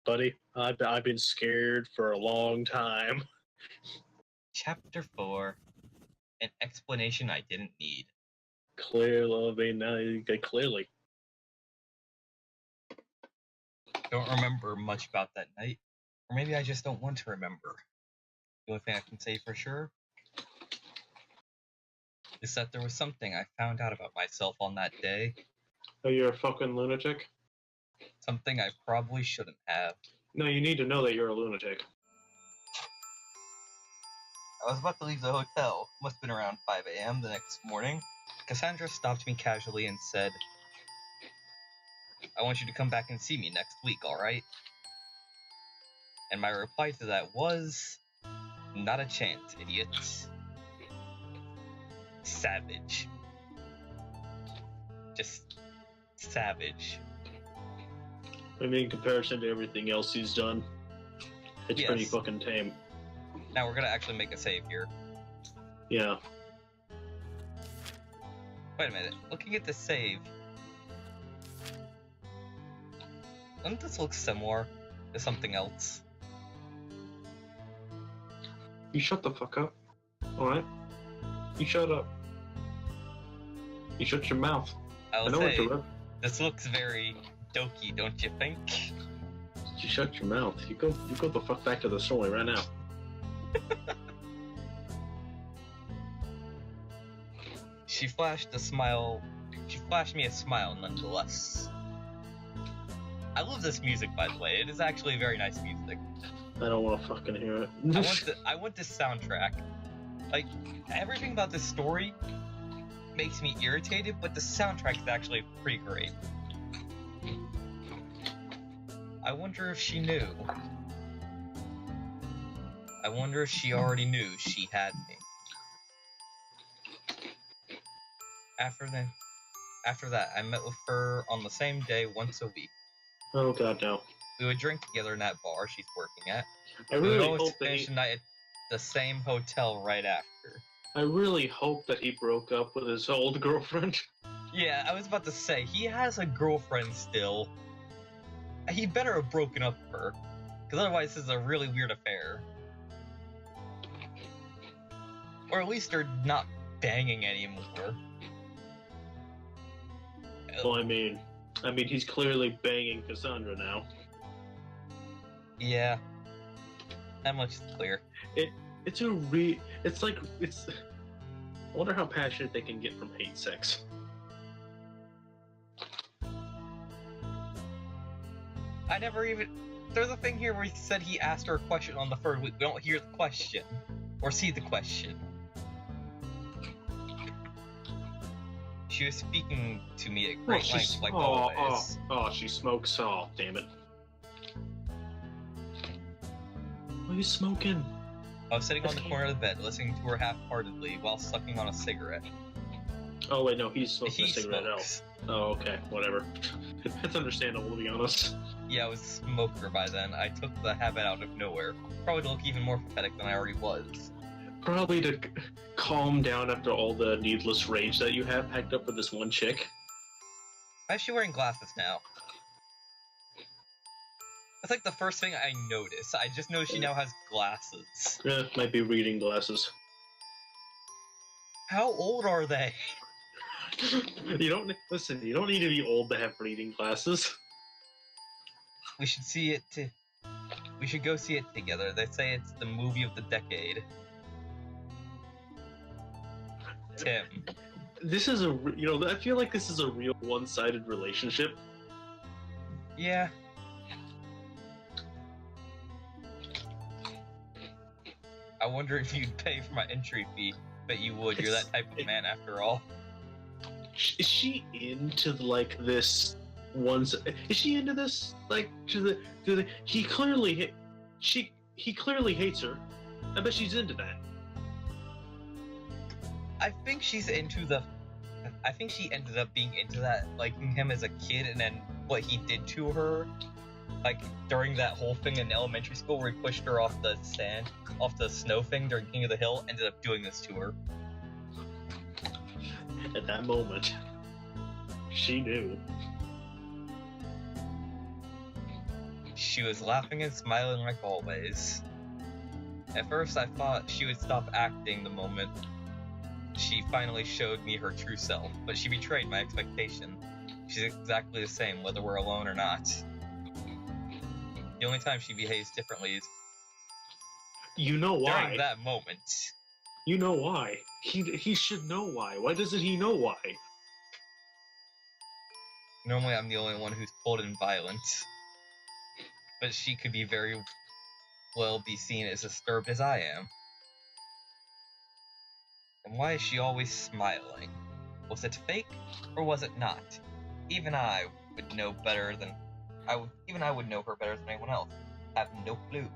buddy. I've been scared for a long time. Chapter 4. An explanation I didn't need. Clearly. Don't remember much about that night. Or maybe I just don't want to remember. The only thing I can say for sure is that there was something I found out about myself on that day. Oh, you're a fucking lunatic? Something I probably shouldn't have. No, you need to know that you're a lunatic. I was about to leave the hotel. Must have been around 5 a.m. the next morning. Cassandra stopped me casually and said, "I want you to come back and see me next week, alright?" And my reply to that was, "Not a chance, idiots." Savage. Just savage. I mean, in comparison to everything else he's done, it's pretty fucking tame. Now we're gonna actually make a save here. Yeah. Wait a minute. Looking at the save, doesn't this look similar to something else? You shut the fuck up. Alright? You shut up. You shut your mouth. I know say, this looks very Doki, don't you think? You shut your mouth. You go the fuck back to the story right now. She flashed a smile. She flashed me a smile nonetheless. I love this music, by the way. It is actually very nice music. I don't want to fucking hear it. I want this soundtrack. Like, everything about this story makes me irritated, but the soundtrack is actually pretty great. I wonder if she knew. I wonder if she already knew she had me. After that, I met with her on the same day once a week. Oh god, no. We would drink together in that bar she's working at. I really we would always hope finish the night at the same hotel right after. I really hope that he broke up with his old girlfriend. Yeah, I was about to say, he has a girlfriend still. He better have broken up with her, because otherwise this is a really weird affair. Or at least they're not banging anymore. Well, I mean, he's clearly banging Cassandra now. Yeah, that much is clear. It's I wonder how passionate they can get from hate sex. There's a thing here where he said he asked her a question on the third week. We don't hear the question, or see the question. She was speaking to me at great length, like always. Oh, she smokes. Oh, damn it. What are you smoking? I was sitting on the corner of the bed, listening to her half-heartedly while sucking on a cigarette. Oh wait, no, he's smoking a cigarette else. Oh, okay, whatever. That's understandable, to be honest. Yeah, I was a smoker by then. I took the habit out of nowhere. Probably to look even more pathetic than I already was. Probably to calm down after all the needless rage that you have packed up for this one chick. Why is she wearing glasses now? That's like the first thing I notice. I just know she now has glasses. Yeah, might be reading glasses. How old are they? You don't need to be old to have reading glasses. We should see it we should go see it together. They say it's the movie of the decade. Tim. This is I feel like this is a real one-sided relationship. Yeah. I wonder if you'd pay for my entry fee. Bet you would. You're that type of man after all. Is she into this Is she into this? He clearly hates her. I bet she's into that. I think she ended up being into that, liking him as a kid, and then what he did to her, during that whole thing in elementary school where he pushed her off the snow thing during King of the Hill, ended up doing this to her. At that moment, she knew. She was laughing and smiling like always. At first, I thought she would stop acting the moment she finally showed me her true self, but she betrayed my expectation. She's exactly the same, whether we're alone or not. The only time she behaves differently is You know why? during that moment. You know why. He should know why. Why doesn't he know why? Normally, I'm the only one who's bold and violent. But she could be very well be seen as disturbed as I am. And why is she always smiling? Was it fake, or was it not? Even I would know better than even I would know her better than anyone else. I have no clue.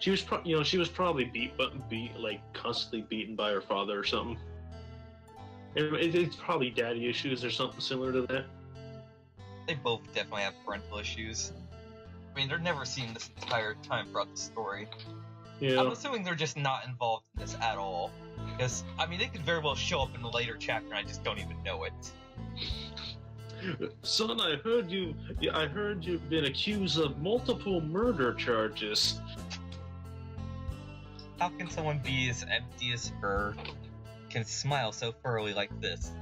She was, she was probably constantly beaten by her father or something. It's probably daddy issues or something similar to that. They both definitely have parental issues. I mean, they're never seen this entire time throughout the story. Yeah. I'm assuming they're just not involved in this at all. Because, I mean, they could very well show up in a later chapter and I just don't even know it. Son, I heard you've been accused of multiple murder charges. How can someone be as empty as her, can smile so thoroughly like this?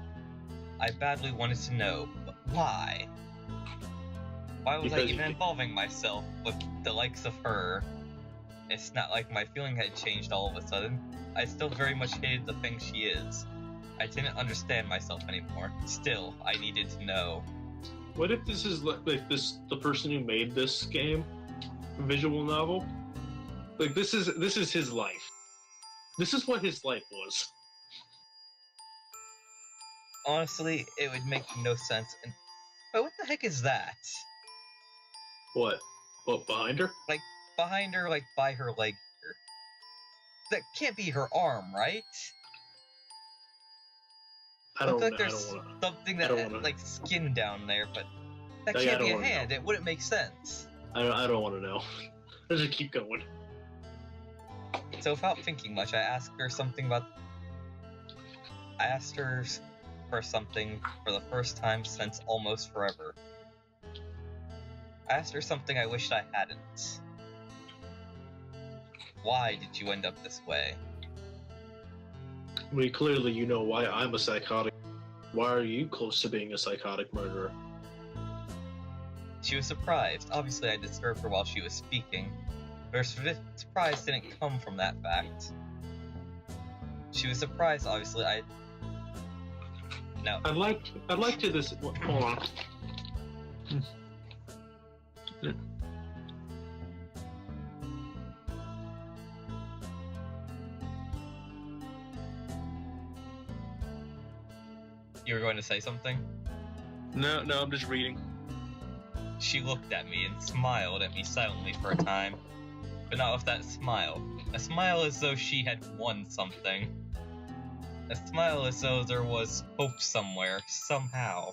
I badly wanted to know, but why? Why was I even involving myself with the likes of her? It's not like my feeling had changed all of a sudden. I still very much hated the thing she is. I didn't understand myself anymore. Still, I needed to know. What if this is the person who made this game, visual novel? Like this is his life. This is what his life was. Honestly, it would make no sense. But what the heck is that? What? What, behind her? Like, behind her, like, by her leg here. That can't be her arm, right? I don't Looks like know. there's something that had, like, skin down there, but that Yeah, can't be a hand. It wouldn't make sense. I don't want to know. Let's just keep going. So without thinking much, I asked her for something for the first time since almost forever. I asked her something I wished I hadn't. Why did you end up this way? I mean, clearly you know why I'm a psychotic. Why are you close to being a psychotic murderer? She was surprised. Obviously, I disturbed her while she was speaking. But her surprise didn't come from that fact. She was surprised, obviously, No. I'd like to this. Hold on. You were going to say something? No, I'm just reading. She looked at me and smiled at me silently for a time. But not with that smile. A smile as though she had won something. A smile as though there was hope somewhere, somehow.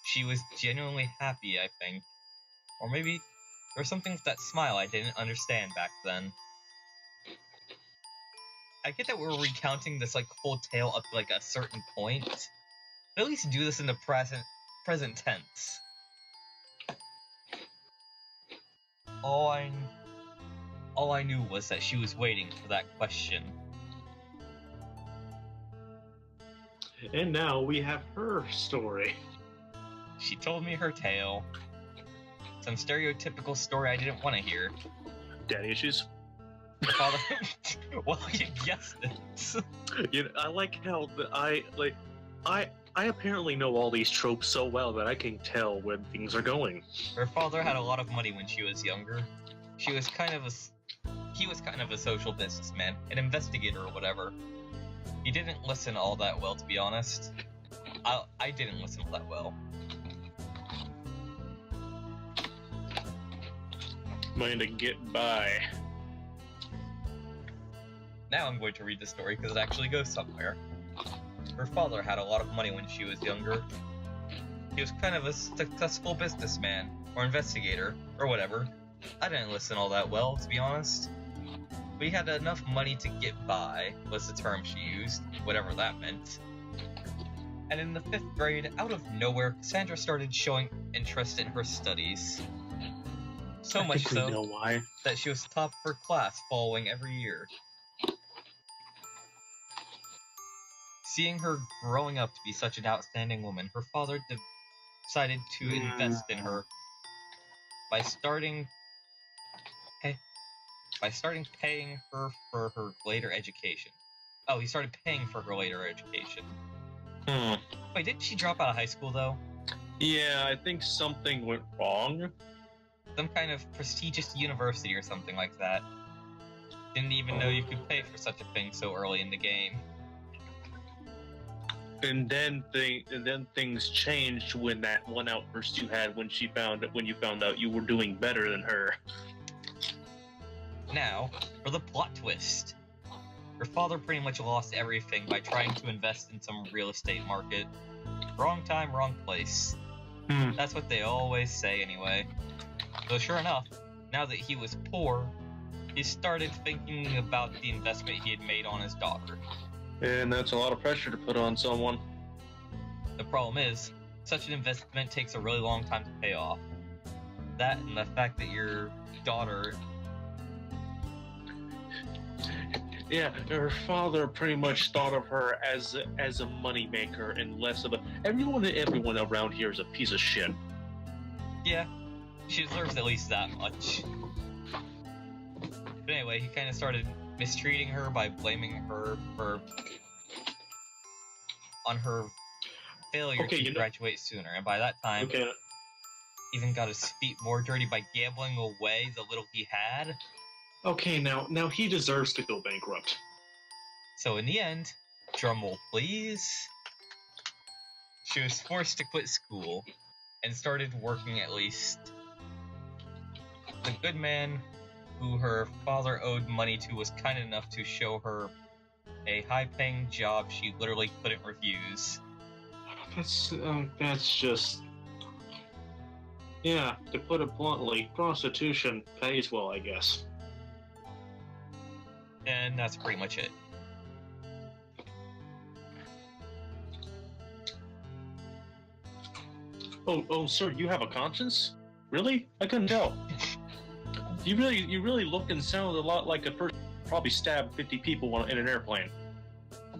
She was genuinely happy, I think. Or maybe there was something with that smile I didn't understand back then. I get that we're recounting this whole tale up to a certain point. But at least do this in the present tense. All I knew was that she was waiting for that question. And now we have her story. She told me her tale. Some stereotypical story I didn't want to hear. Daddy issues? Her father... Well, you guessed it. I like how I apparently know all these tropes so well that I can tell where things are going. Her father had a lot of money when she was younger. He was kind of a social businessman, an investigator or whatever. He didn't listen all that well, to be honest. I didn't listen all that well. Mind to get by. Now I'm going to read the story because it actually goes somewhere. Her father had a lot of money when she was younger. He was kind of a successful businessman, or investigator, or whatever. I didn't listen all that well, to be honest. But he had enough money to get by, was the term she used, whatever that meant. And in the 5th grade, out of nowhere, Cassandra started showing interest in her studies. So much so know why. that she was top of her class following every year. Seeing her growing up to be such an outstanding woman, her father decided to invest in her by starting paying her for her later education. Oh, he started paying for her later education. Wait, didn't she drop out of high school, though? Yeah, I think something went wrong. Some kind of prestigious university or something like that. Didn't even know you could pay for such a thing so early in the game. And then things changed when that one outburst you had when you found out you were doing better than her. Now, for the plot twist. Her father pretty much lost everything by trying to invest in some real estate market. Wrong time, wrong place. That's what they always say anyway. So sure enough, now that he was poor, he started thinking about the investment he had made on his daughter. And that's a lot of pressure to put on someone. The problem is, such an investment takes a really long time to pay off. That and the fact that your daughter... Yeah, her father pretty much thought of her as a moneymaker and less of a... Everyone around here is a piece of shit. Yeah, she deserves at least that much. But anyway, he kind of started mistreating her by blaming her on her failure to graduate sooner, and by that time, even got his feet more dirty by gambling away the little he had. Okay, now he deserves to go bankrupt. So in the end, drumroll please, she was forced to quit school and started working at least. The good man who her father owed money to was kind enough to show her a high-paying job she literally couldn't refuse. That's just... Yeah, to put it bluntly, prostitution pays well, I guess. And that's pretty much it. Oh, sir, you have a conscience? Really? I couldn't tell. You really look and sound a lot like a person who probably stabbed 50 people in an airplane.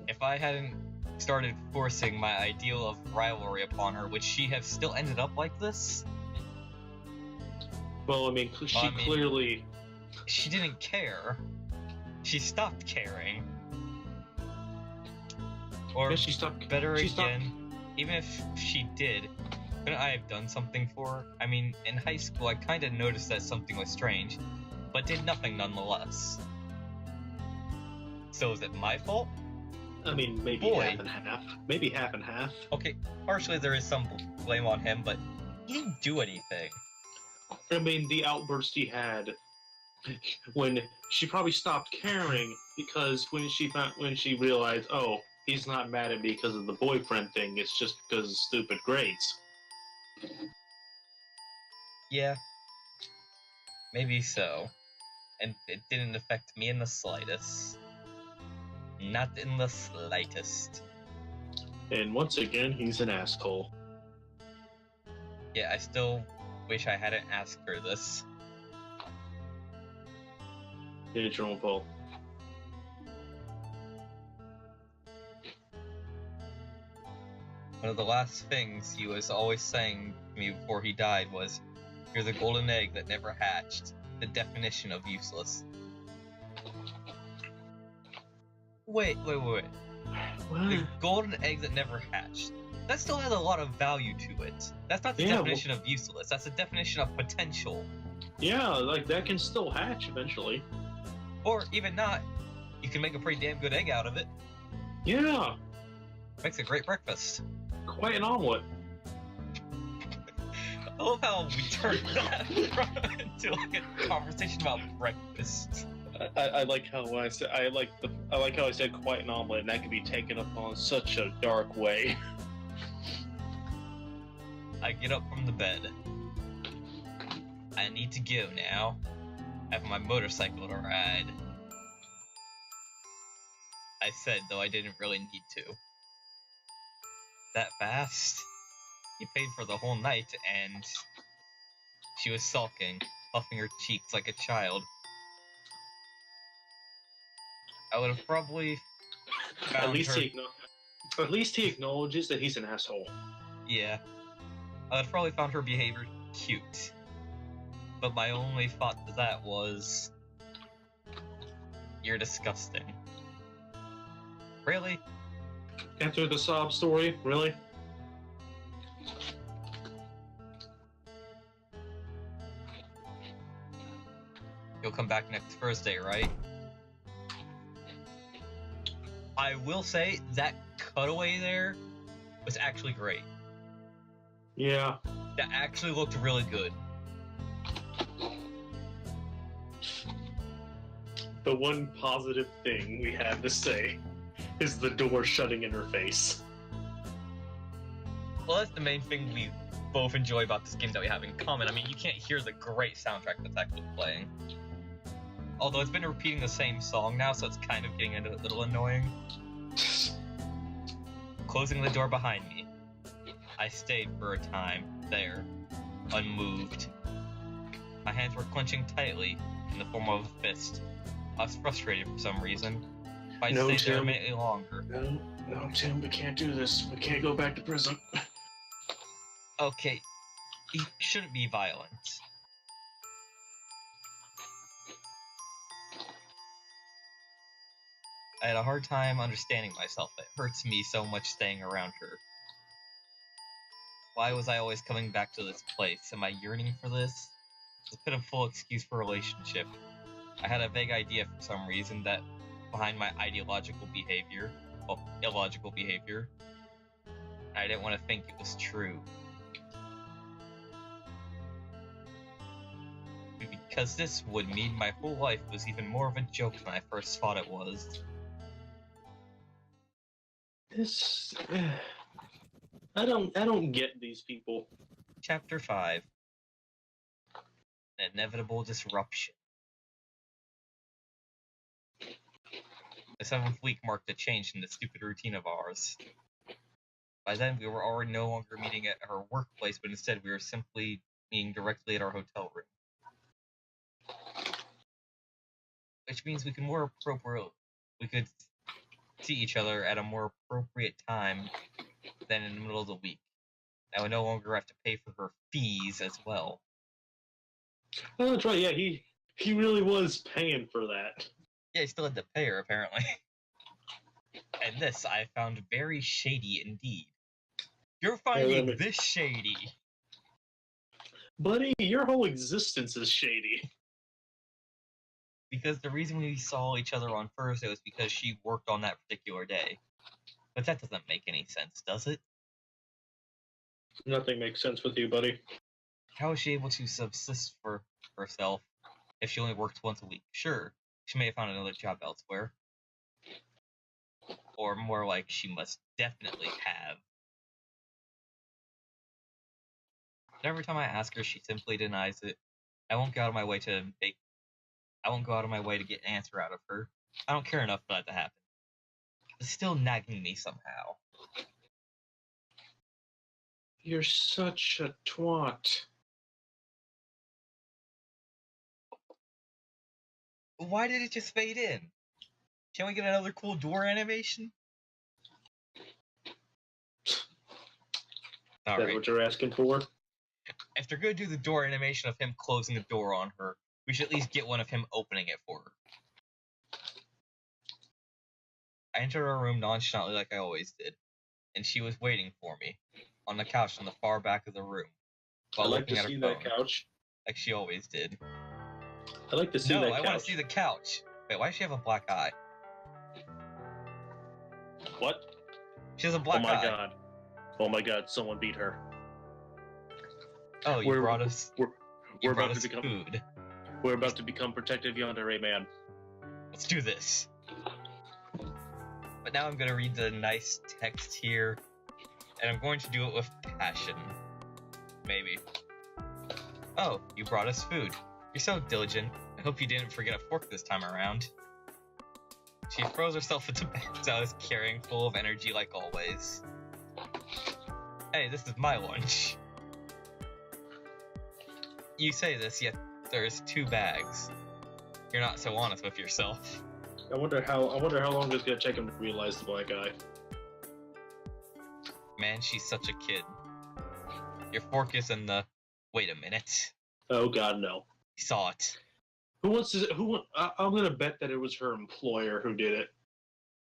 If I hadn't started forcing my ideal of rivalry upon her, would she have still ended up like this? Well, I mean, clearly... She didn't care. She stopped caring. Or yeah, she stopped, better even if she did, couldn't I have done something for her? I mean, in high school, I kind of noticed that something was strange, but did nothing nonetheless. So is it my fault? I mean, maybe half and half. Maybe half and half. Okay, partially there is some blame on him, but he didn't do anything. I mean, the outburst he had when she probably stopped caring because when she realized, oh, he's not mad at me because of the boyfriend thing, it's just because of stupid grades. Yeah, maybe so. And it didn't affect me in the slightest. Not in the slightest. And once again, he's an asshole. Yeah, I still wish I hadn't asked her this. Yeah, it's your own fault. One of the last things he was always saying to me before he died was, "You're the golden egg that never hatched. The definition of useless." Wait. What? The golden egg that never hatched. That still has a lot of value to it. That's not the definition of useless. That's the definition of potential. Yeah, like that can still hatch eventually. Or even not. You can make a pretty damn good egg out of it. Yeah. Makes a great breakfast. Quite an omelet. I love how we turned that into like a conversation about breakfast. I like how I said how I said quite an omelet, and that can be taken up on such a dark way. I get up from the bed. I need to go now. I have my motorcycle to ride. I said, though I didn't really need to. That fast? You paid for the whole night, and she was sulking, puffing her cheeks like a child. I would have probably found At least he acknowledges that he's an asshole. Yeah. I would have probably found her behavior cute. But my only thought to that was... You're disgusting. Really? After the sob story? Really? You'll come back next Thursday, right? I will say, that cutaway there was actually great. Yeah. That actually looked really good. The one positive thing we have to say is the door shutting in her face. Well, that's the main thing we both enjoy about this game that we have in common. I mean, you can't hear the great soundtrack that's actually playing. Although it's been repeating the same song now, so it's kind of getting a little annoying. Closing the door behind me, I stayed for a time there, unmoved. My hands were clenching tightly in the form of a fist. I was frustrated for some reason. If I'd stayed there a minute longer. No, Tim, we can't do this. We can't go back to prison. Okay, it shouldn't be violent. I had a hard time understanding myself. It hurts me so much staying around her. Why was I always coming back to this place? Am I yearning for this? It's a pitiful excuse for a relationship. I had a vague idea for some reason that behind my illogical behavior, I didn't want to think it was true. Because this would mean my whole life was even more of a joke than I first thought it was. This... I don't get these people. Chapter 5. An inevitable disruption. The 7th week marked a change in the stupid routine of ours. By then, we were already no longer meeting at our workplace, but instead we were simply meeting directly at our hotel room. Which means we could see each other at a more appropriate time than in the middle of the week. I would no longer have to pay for her fees as well. Oh, that's right, yeah, he really was paying for that. Yeah, he still had to pay her, apparently. And this I found very shady indeed. You're finding this shady. Buddy, your whole existence is shady. Because the reason we saw each other on Thursday was because she worked on that particular day. But that doesn't make any sense, does it? Nothing makes sense with you, buddy. How is she able to subsist for herself if she only works once a week? Sure, she may have found another job elsewhere. Or more like, she must definitely have. But every time I ask her, she simply denies it. I won't go out of my way to get an answer out of her. I don't care enough for that to happen. It's still nagging me somehow. You're such a twat. Why did it just fade in? Can we get another cool door animation? Is that what you're asking for? If they're gonna do the door animation of him closing the door on her, we should at least get one of him opening it for her. I entered her room nonchalantly like I always did, and she was waiting for me, on the couch in the far back of the room, while looking at her phone. That couch. Like she always did. I'd like to see that couch. No, I want to see the couch. Wait, why does she have a black eye? What? She has a black eye. Oh my god. Oh my god, someone beat her. Oh, you brought us food. We're about to become protective yandere man. Let's do this. But now I'm going to read the nice text here, and I'm going to do it with passion. Maybe. Oh, you brought us food. You're so diligent. I hope you didn't forget a fork this time around. She throws herself into bed, so I was carrying full of energy like always. Hey, this is my lunch. You say this, yet there's 2 bags. You're not so honest with yourself. I wonder how long it's gonna take him to realize the black eye. Man, she's such a kid. Your fork is in the... Wait a minute. Oh God, no. You saw it. I'm gonna bet that it was her employer who did it.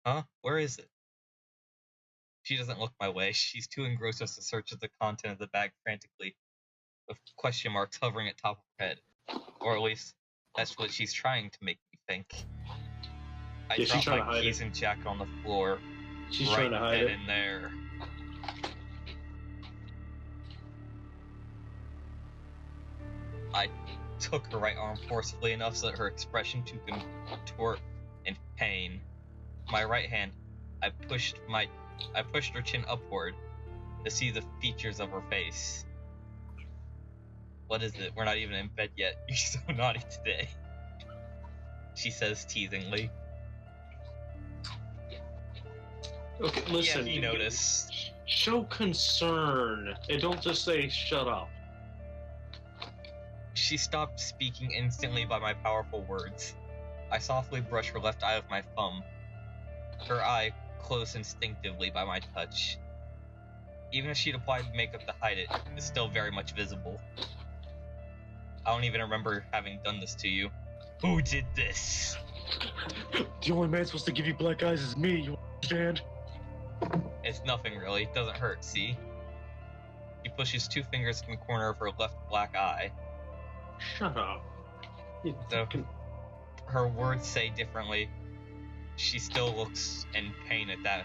Huh? Where is it? She doesn't look my way. She's too engrossed with the search of the content of the bag frantically, with question marks hovering at top of her head. Or at least, that's what she's trying to make me think. I dropped my keys and jacket on the floor. She's right trying to hide it. in there. I took her right arm forcefully enough so that her expression to contort in pain. My right hand, I pushed her chin upward to see the features of her face. What is it? We're not even in bed yet. You're so naughty today. She says teasingly. Okay, listen. Yeah, you notice. Show concern, and don't just say "shut up." She stopped speaking instantly by my powerful words. I softly brushed her left eye with my thumb. Her eye closed instinctively by my touch. Even if she'd applied makeup to hide it, it's still very much visible. I don't even remember having done this to you. Who did this? The only man supposed to give you black eyes is me, you understand? It's nothing really, it doesn't hurt, see? She pushes 2 fingers in the corner of her left black eye. Shut up. So, her words say differently. She still looks in pain at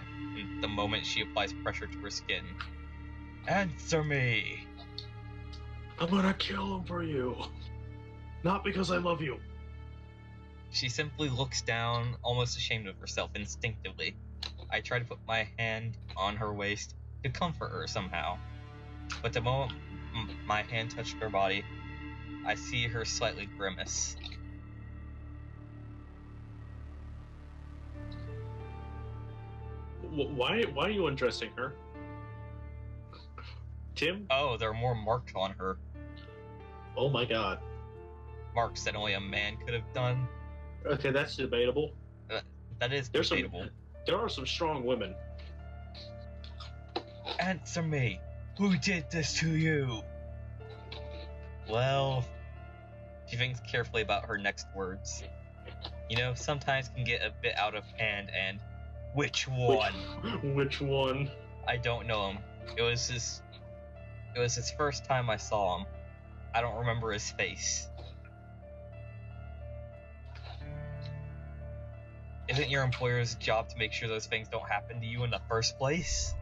the moment she applies pressure to her skin. Answer me! I'm gonna kill him for you. Not because I love you. She simply looks down, almost ashamed of herself, instinctively. I try to put my hand on her waist to comfort her somehow. But the moment my hand touched her body, I see her slightly grimace. Why are you undressing her? Tim? Oh, there are more marks on her. Oh my God. Marks that only a man could have done. Okay, that's debatable. That is debatable. There are some strong women. Answer me. Who did this to you? Well, she thinks carefully about her next words. You know, sometimes can get a bit out of hand and... Which one? Which one? I don't know him. It was his first time I saw him. I don't remember his face. Isn't your employer's job to make sure those things don't happen to you in the first place?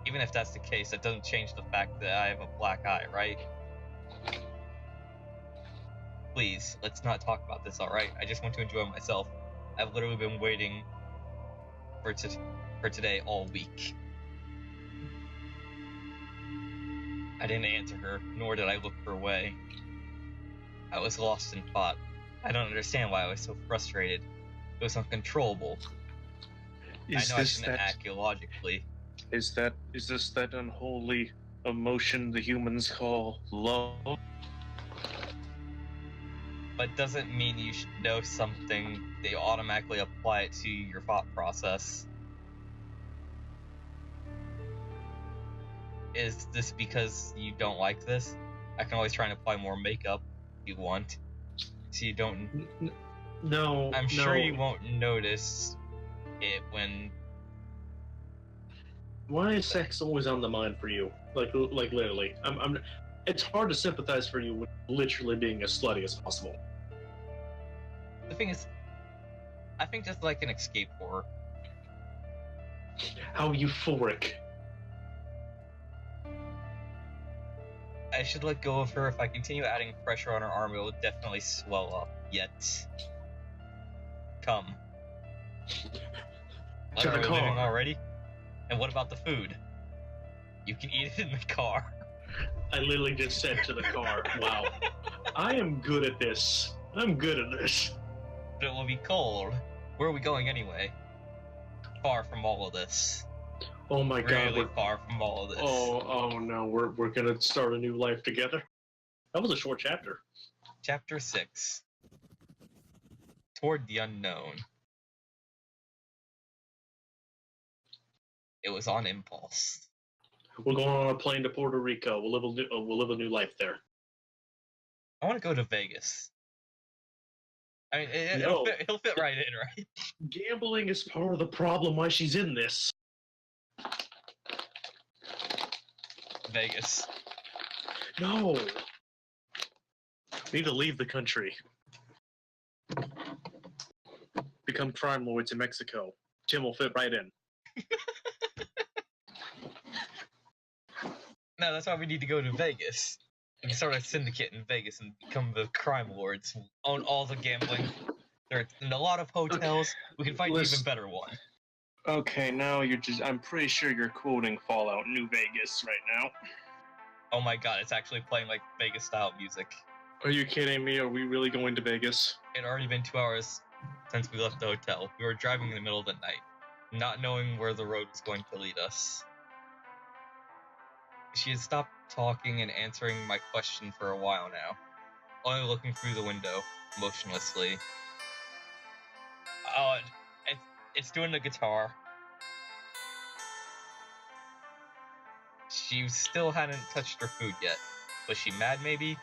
Even if that's the case, that doesn't change the fact that I have a black eye, right? Please, let's not talk about this, alright? I just want to enjoy myself. I've literally been waiting for today all week. I didn't answer her, nor did I look her way. I was lost in thought. I don't understand why I was so frustrated. It was uncontrollable. I know I shouldn't act illogically. Is this that unholy emotion the humans call love? But doesn't mean you should know something that you automatically apply it to your thought process. Is this because you don't like this? I can always try and apply more makeup if you want. So you don't... No, I'm sure you won't notice it when... Why is sex always on the mind for you? Like literally. It's hard to sympathize for you with literally being as slutty as possible. The thing is, I think just like an escape for her. How euphoric. I should let go of her. If I continue adding pressure on her arm, it will definitely swell up. Yet. Come. To the Are we car. leaving already? And what about the food? You can eat it in the car. I literally just said to the car, wow. I am good at this. I'm good at this. But it will be cold. Where are we going anyway? Far from all of this. Oh my god, really far from all of this. oh no, we're gonna start a new life together. That was a short chapter. Chapter 6. Toward the Unknown. It was on impulse. We're going on a plane to Puerto Rico. We'll live a new life there. I want to go to Vegas. I mean, No. it'll fit right in, right? Gambling is part of the problem why she's in this. Vegas. No. We need to leave the country. Become crime lords in Mexico. Tim will fit right in. No, that's why we need to go to Vegas. We can start a syndicate in Vegas and become the crime lords. Own all the gambling. There are in a lot of hotels. We can find an even better one. Okay, now I'm pretty sure you're quoting Fallout New Vegas right now. Oh my god, it's actually playing like Vegas style music. Are you kidding me? Are we really going to Vegas? It had already been 2 hours since we left the hotel. We were driving in the middle of the night, not knowing where the road was going to lead us. She had stopped talking and answering my question for a while now, only looking through the window, motionlessly. Oh, it's doing the guitar. She still hadn't touched her food yet. Was she mad, maybe?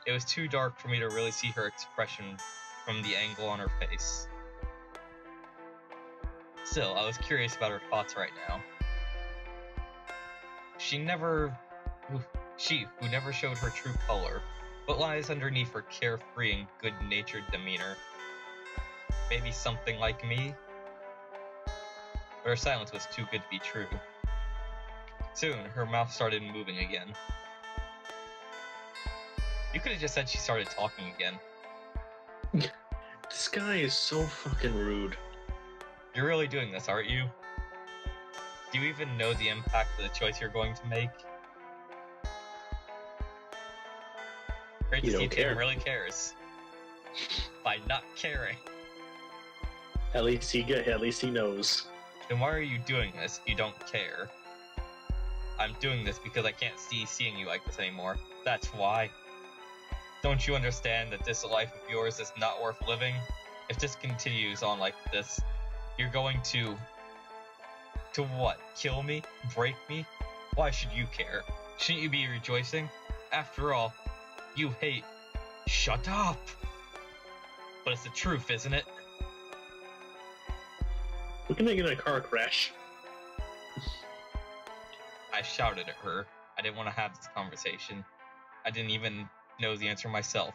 It was too dark for me to really see her expression from the angle on her face. Still, I was curious about her thoughts right now. She who never showed her true color, what lies underneath her carefree and good-natured demeanor? Maybe something like me? But her silence was too good to be true. Soon, her mouth started moving again. You could have just said she started talking again. This guy is so fucking rude. You're really doing this, aren't you? Do you even know the impact of the choice you're going to make? Great to see Tim really cares. By not caring. At least he knows. Then why are you doing this if you don't care? I'm doing this because I can't see seeing you like this anymore. That's why. Don't you understand that this life of yours is not worth living? If this continues on like this, you're going to what? Kill me? Break me? Why should you care? Shouldn't you be rejoicing? After all, you hate... Shut up! But it's the truth, isn't it? We can make it in a car crash. I shouted at her. I didn't want to have this conversation. I didn't even know the answer myself.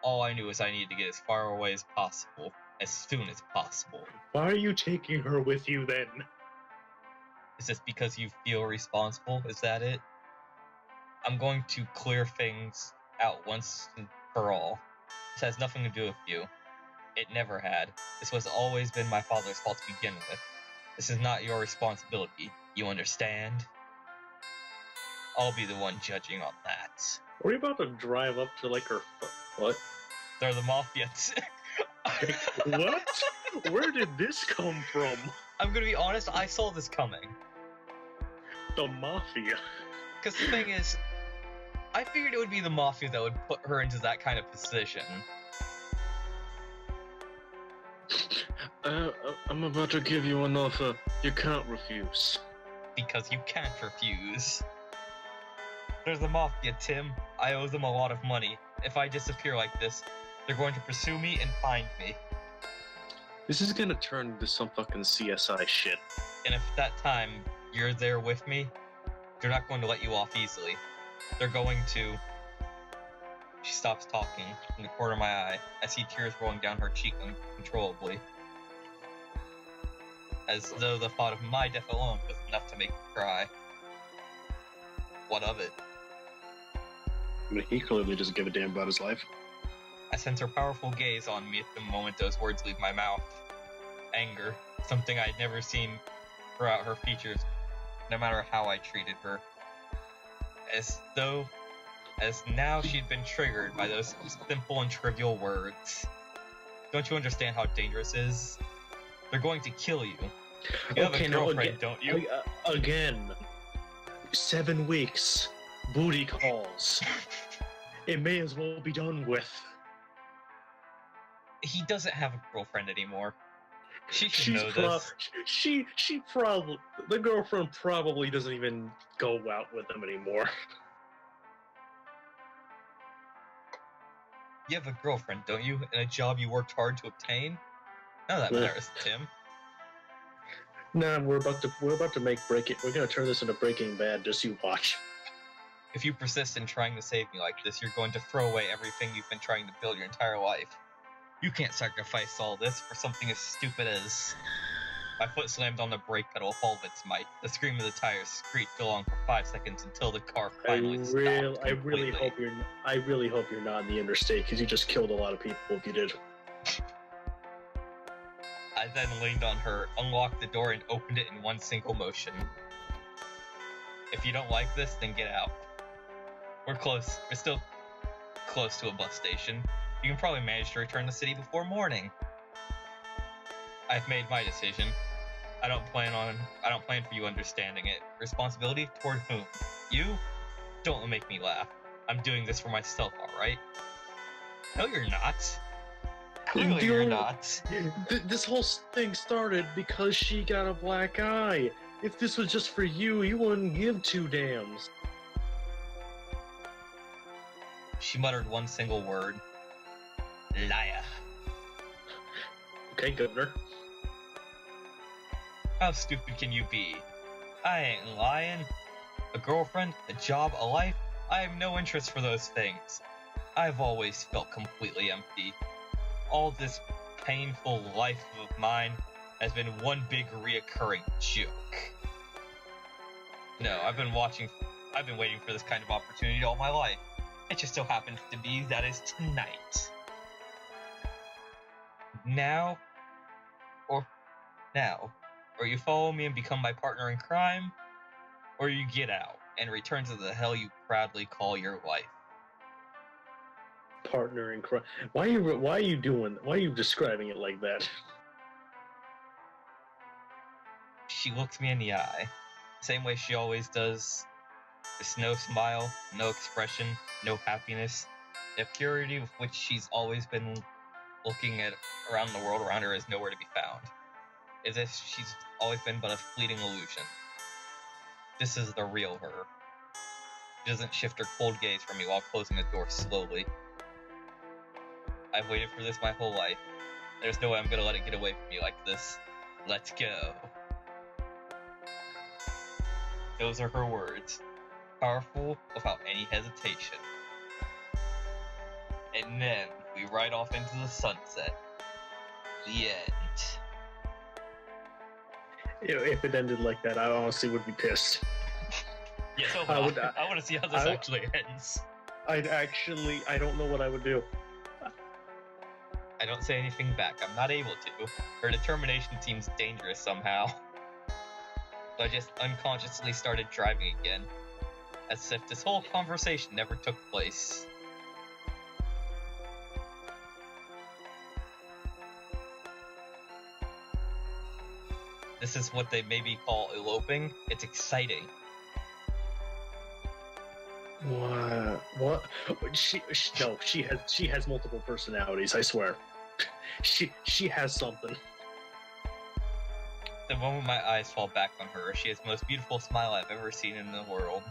All I knew is I needed to get as far away as possible, as soon as possible. Why are you taking her with you then? Is this because you feel responsible? Is that it? I'm going to clear things out once and for all. This has nothing to do with you. It never had. This was always been my father's fault to begin with. This is not your responsibility. You understand? I'll be the one judging on that. Are we about to drive up to like her... What? They're the Mafia. What? Where did this come from? I'm gonna be honest, I saw this coming. The Mafia. Because the thing is, I figured it would be the Mafia that would put her into that kind of position. I'm about to give you an offer. You can't refuse. Because you can't refuse. There's the Mafia, Tim. I owe them a lot of money. If I disappear like this, they're going to pursue me and find me. This is gonna turn into some fucking CSI shit. And if that time you're there with me, they're not going to let you off easily. They're going to... She stops talking in the corner of my eye. I see tears rolling down her cheek uncontrollably. As though the thought of my death alone was enough to make me cry. What of it? I mean, he clearly doesn't give a damn about his life. I sense her powerful gaze on me at the moment those words leave my mouth. Anger, something I'd never seen throughout her features, no matter how I treated her. As now she'd been triggered by those simple and trivial words. Don't you understand how dangerous it is? They're going to kill you. You have a girlfriend, don't you? Again. 7 weeks. Booty calls. It may as well be done with. He doesn't have a girlfriend anymore. She should know this. She probably, the girlfriend probably doesn't even go out with him anymore. You have a girlfriend, don't you? And a job you worked hard to obtain? None of that matters, Tim. Nah, we're about to make Breaking. We're gonna turn this into Breaking Bad. Just you watch. If you persist in trying to save me like this, you're going to throw away everything you've been trying to build your entire life. You can't sacrifice all this for something as stupid as... My foot slammed on the brake pedal with all of its might. The scream of the tires screeched along for 5 seconds until the car finally stopped. I really hope you're not in the interstate, because you just killed a lot of people if you did. I then leaned on her, unlocked the door, and opened it in one single motion. If you don't like this, then get out. We're close. We're still close to a bus station. You can probably manage to return to the city before morning. I've made my decision. I don't plan for you understanding it. Responsibility toward whom? You? Don't make me laugh. I'm doing this for myself, alright? No, you're not. Clearly you're not. This whole thing started because she got a black eye. If this was just for you, you wouldn't give 2 damns. She muttered one single word. Liar. Okay, Governor. How stupid can you be? I ain't lying. A girlfriend, a job, a life? I have no interest for those things. I've always felt completely empty. All this painful life of mine has been one big reoccurring joke. No, I've been waiting for this kind of opportunity all my life. It just so happens to be that is tonight. Now, or you follow me and become my partner in crime, or you get out and return to the hell you proudly call your life. Partner in crime. Why are you describing it like that? She looks me in the eye, same way she always does. There's no smile, no expression, no happiness. The purity with which she's always been looking at around the world around her is nowhere to be found. As if she's always been but a fleeting illusion. This is the real her. She doesn't shift her cold gaze from me while closing the door slowly. I've waited for this my whole life. There's no way I'm gonna let it get away from me like this. Let's go. Those are her words. Powerful without any hesitation. And then we ride off into the sunset. The end. If it ended like that, I honestly would be pissed. Yeah, so I want to see how this actually ends. I don't know what I would do. I don't say anything back. I'm not able to. Her determination seems dangerous somehow. So I just unconsciously started driving again. As if this whole conversation never took place. This is what they maybe call eloping. It's exciting. What? She has multiple personalities, I swear. She has something. The moment my eyes fall back on her, she has the most beautiful smile I've ever seen in the world.